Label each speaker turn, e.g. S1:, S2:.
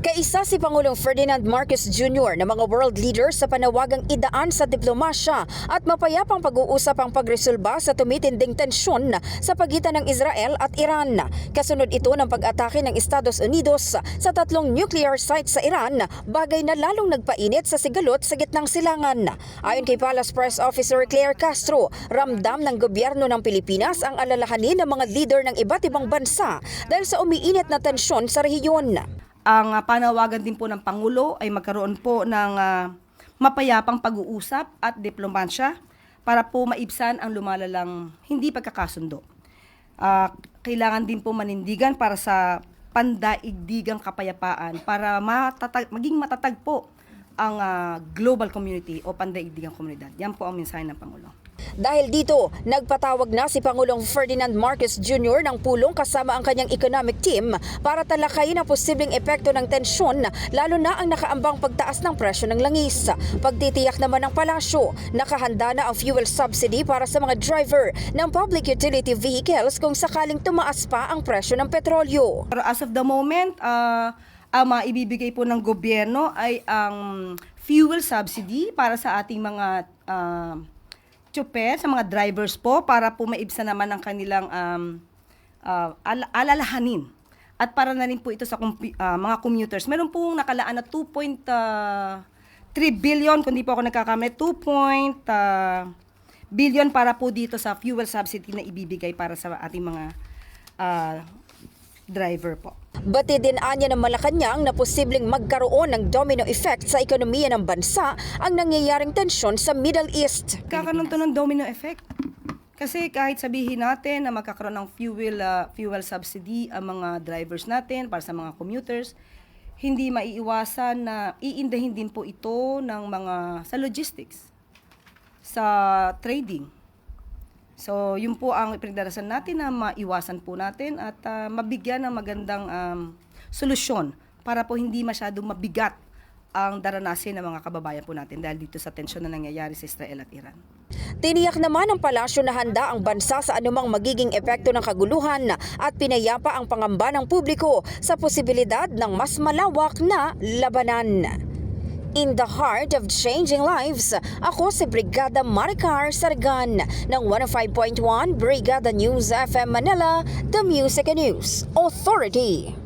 S1: Kaisa si Pangulong Ferdinand Marcos Jr. na mga world leaders sa panawagang idaan sa diplomasya at mapayapang pag-uusap ang pagresolba sa tumitinding tensyon sa pagitan ng Israel at Iran. Kasunod ito ng pag-atake ng Estados Unidos sa 3 nuclear sites sa Iran, bagay na lalong nagpainit sa sigalot sa gitnang silangan. Ayon kay Palace Press Officer Claire Castro, ramdam ng gobyerno ng Pilipinas ang alalahanin ng mga leader ng iba't ibang bansa dahil sa umiinit na tensyon sa rehiyon.
S2: Ang panawagan din po ng Pangulo ay magkaroon po ng mapayapang pag-uusap at diplomasya para po maibsan ang lumalalang hindi pagkakasundo. Kailangan din po manindigan para sa pandaigdigang kapayapaan para maging matatag po ang global community o pandaigdigang komunidad. Yan po ang mensahe ng Pangulo.
S1: Dahil dito, nagpatawag na si Pangulong Ferdinand Marcos Jr. ng pulong kasama ang kanyang economic team para talakayin ang posibleng epekto ng tensyon, lalo na ang nakaambang pagtaas ng presyo ng langis. Pagtitiyak naman ng palasyo, nakahanda na ang fuel subsidy para sa mga driver ng public utility vehicles kung sakaling tumaas pa ang presyo ng petrolyo.
S2: Pero as of the moment, ang maibibigay po ng gobyerno ay ang fuel subsidy para sa ating mga tsuper, sa mga drivers po, para po maibsan naman ang kanilang alalahanin. At para na rin po ito sa mga commuters. Meron pong nakalaan na 2.3 billion, kung di po ako nagkakamali, 2 billion para po dito sa fuel subsidy na ibibigay para sa ating mga driver po.
S1: Batid din anya ng Malacanang na posibleng magkaroon ng domino effect sa ekonomiya ng bansa ang nangyayaring tensyon sa Middle East.
S2: Kakaroon to ng domino effect. Kasi kahit sabihin natin na magkakaroon ng fuel subsidy ang mga drivers natin para sa mga commuters, hindi maiiwasan na iindahin din po ito ng mga sa logistics, sa trading. So, yun po ang pinagdarasan natin na maiwasan po natin at mabigyan ng magandang solusyon para po hindi masyadong mabigat ang daranasin ng mga kababayan po natin dahil dito sa tensyon na nangyayari sa Israel at Iran.
S1: Tiniyak naman ng palasyo na handa ang bansa sa anumang magiging epekto ng kaguluhan at pinayapa ang pangamba ng publiko sa posibilidad ng mas malawak na labanan. In the heart of changing lives, ako si Brigada Maricar Sargan ng 105.1 Brigada News FM Manila, the Music and News Authority.